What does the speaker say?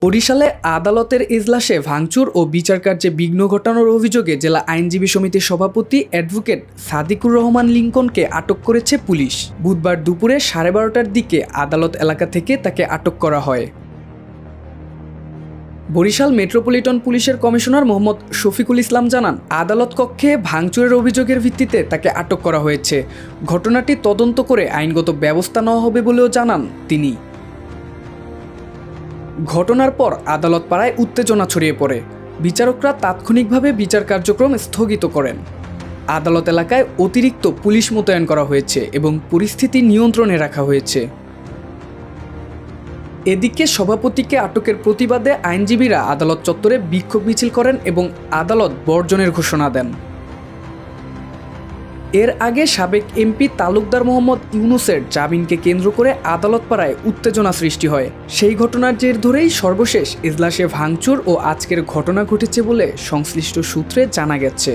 বরিশালে আদালতের ইজলাসে ভাঙচুর ও বিচার কার্যে বিঘ্ন ঘটানোর অভিযোগে জেলা আইনজীবী সমিতির সভাপতি অ্যাডভোকেট সাদিকুর রহমান লিংকনকে আটক করেছে পুলিশ। বুধবার দুপুরে 12:30টার দিকে আদালত এলাকা থেকে তাকে আটক করা হয়। বরিশাল মেট্রোপলিটন পুলিশের কমিশনার মোহাম্মদ শফিকুল ইসলাম জানান, আদালত কক্ষে ভাঙচুরের অভিযোগের ভিত্তিতে তাকে আটক করা হয়েছে। ঘটনাটি তদন্ত করে আইনগত ব্যবস্থা নেওয়া হবে বলেও জানান তিনি। ঘটনার পর আদালত পাড়ায় উত্তেজনা ছড়িয়ে পড়ে। বিচারকরা তাৎক্ষণিকভাবে বিচার কার্যক্রম স্থগিত করেন। আদালত এলাকায় অতিরিক্ত পুলিশ মোতায়েন করা হয়েছে এবং পরিস্থিতি নিয়ন্ত্রণে রাখা হয়েছে। এদিকে সভাপতিকে আটকের প্রতিবাদে আইনজীবীরা আদালত চত্বরে বিক্ষোভ মিছিল করেন এবং আদালত বর্জনের ঘোষণা দেন। এর আগে সাবেক এমপি তালুকদার মোহাম্মদ ইউনুসের জামিনকে কেন্দ্র করে আদালত পাড়ায় উত্তেজনা সৃষ্টি হয়। সেই ঘটনার জের ধরেই সর্বশেষ ইজলাসে ভাঙচুর ও আজকের ঘটনা ঘটেছে বলে সংশ্লিষ্ট সূত্রে জানা গেছে।